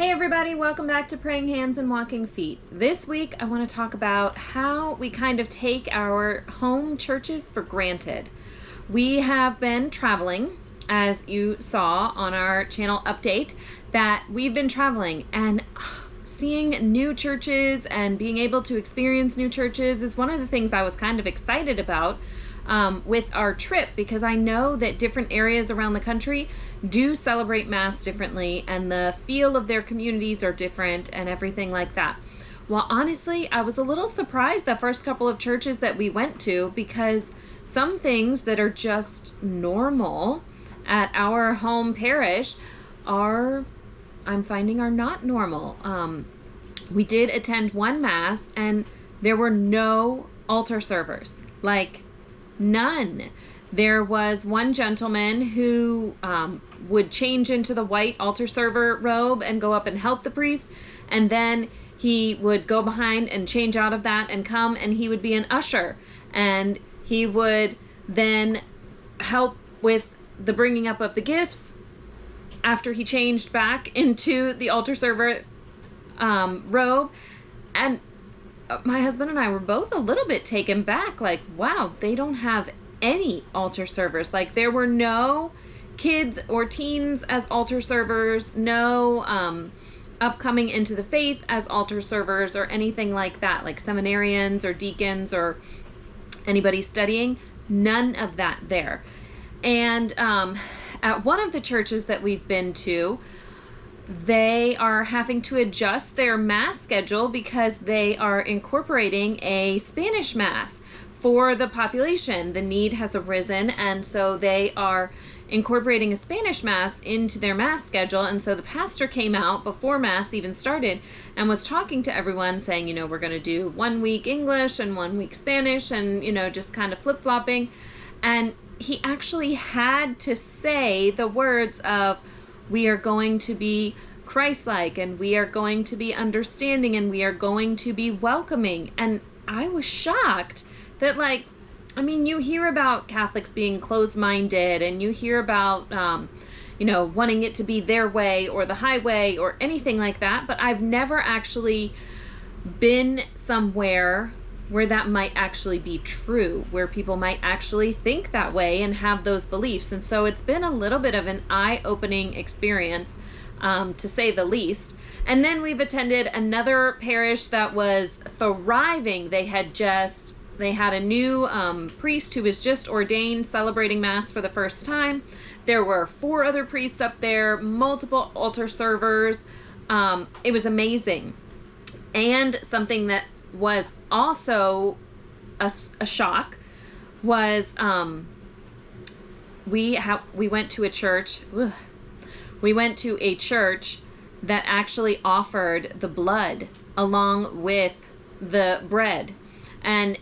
Hey everybody, welcome back to Praying Hands and Walking Feet. This week I want to talk about how we kind of take our home churches for granted. We have been traveling, as you saw on our channel update, that we've been traveling and seeing new churches and being able to experience new churches is one of the things I was kind of excited about with our trip, because I know that different areas around the country do celebrate Mass differently and the feel of their communities are different and everything like that. Well, honestly, I was a little surprised the first couple of churches that we went to, because some things that are just normal at our home parish I'm finding are not normal. We did attend one Mass and there were no altar servers, like none. There was one gentleman who would change into the white altar server robe and go up and help the priest, and then he would go behind and change out of that and come, and he would be an usher, and he would then help with the bringing up of the gifts after he changed back into the altar server robe. And my husband and I were both a little bit taken back, like, wow, they don't have any altar servers. Like, there were no kids or teens as altar servers, no upcoming into the faith as altar servers or anything like that, like seminarians or deacons or anybody studying. None of that there. And at one of the churches that we've been to, they are having to adjust their Mass schedule because they are incorporating a Spanish Mass for the population. The need has arisen, and so they are incorporating a Spanish Mass into their Mass schedule. And so the pastor came out before Mass even started and was talking to everyone, saying, we're going to do 1 week English and 1 week Spanish, and, just kind of flip-flopping. And he actually had to say the words of, we are going to be Christ-like, and we are going to be understanding, and we are going to be welcoming. And I was shocked that, you hear about Catholics being closed-minded, and you hear about, wanting it to be their way or the highway or anything like that, but I've never actually been somewhere where that might actually be true, where people might actually think that way and have those beliefs. And so it's been a little bit of an eye-opening experience, to say the least. And then we've attended another parish that was thriving. They had a new priest who was just ordained, celebrating Mass for the first time. There were 4 other priests up there, multiple altar servers. It was amazing. And something that was also a shock was we went to a church. We went to a church that actually offered the blood along with the bread, and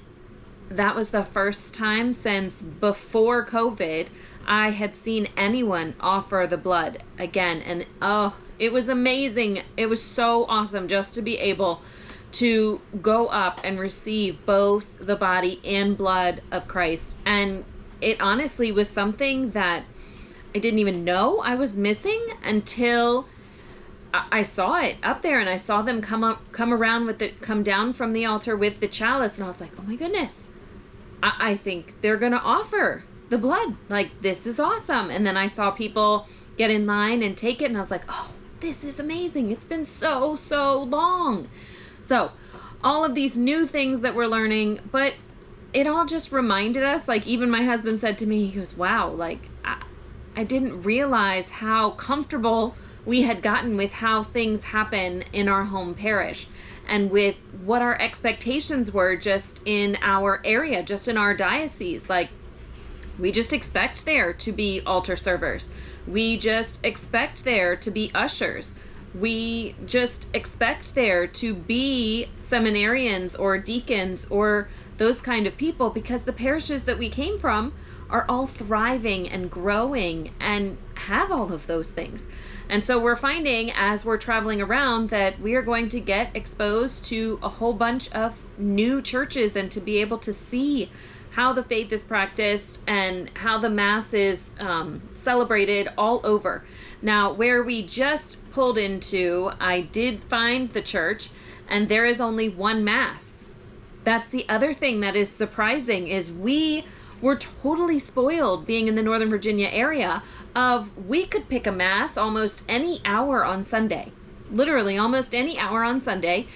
that was the first time since before COVID I had seen anyone offer the blood again. And it was amazing. It was so awesome just to be able to go up and receive both the body and blood of Christ. And it honestly was something that I didn't even know I was missing until I saw it up there, and I saw them come down from the altar with the chalice, and I was like, oh my goodness, I think they're gonna offer the blood. Like, this is awesome. And then I saw people get in line and take it, and I was like, oh, this is amazing. It's been so long. So all of these new things that we're learning, but it all just reminded us, like, even my husband said to me, he goes, wow, like, I didn't realize how comfortable we had gotten with how things happen in our home parish and with what our expectations were just in our area, just in our diocese. Like, we just expect there to be altar servers. We just expect there to be ushers. We just expect there to be seminarians or deacons or those kind of people, because the parishes that we came from are all thriving and growing and have all of those things. And so we're finding, as we're traveling around, that we are going to get exposed to a whole bunch of new churches and to be able to see how the faith is practiced and how the Mass is celebrated all over. Now, where we just pulled into, I did find the church, and there is only one Mass. That's the other thing that is surprising, is we were totally spoiled being in the Northern Virginia area of we could pick a Mass almost any hour on Sunday. Literally almost any hour on Sunday,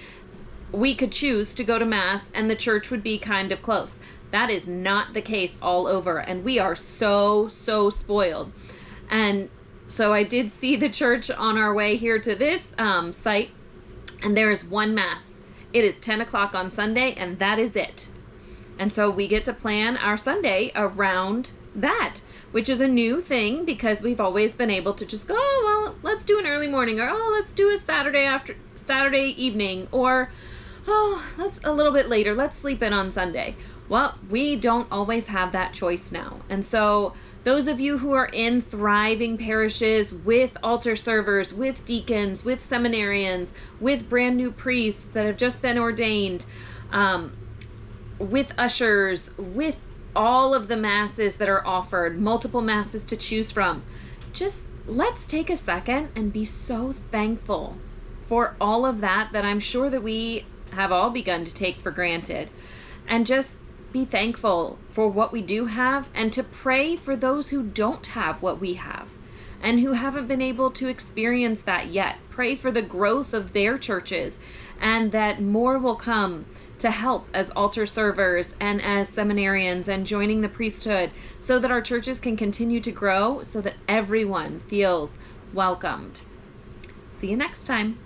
we could choose to go to Mass and the church would be kind of close. That is not the case all over, and we are so spoiled. And so I did see the church on our way here to this site, and there is one Mass. It is 10 o'clock on Sunday, and that is it. And so we get to plan our Sunday around that, which is a new thing because we've always been able to just go, oh, well, let's do an early morning, or oh, let's do a Saturday evening, or oh, let's a little bit later, let's sleep in on Sunday. Well, we don't always have that choice now. And so those of you who are in thriving parishes with altar servers, with deacons, with seminarians, with brand new priests that have just been ordained, with ushers, with all of the Masses that are offered, multiple Masses to choose from, just let's take a second and be so thankful for all of that I'm sure that we have all begun to take for granted, and just be thankful for what we do have, and to pray for those who don't have what we have and who haven't been able to experience that yet. Pray for the growth of their churches, and that more will come to help as altar servers and as seminarians and joining the priesthood, so that our churches can continue to grow, so that everyone feels welcomed. See you next time.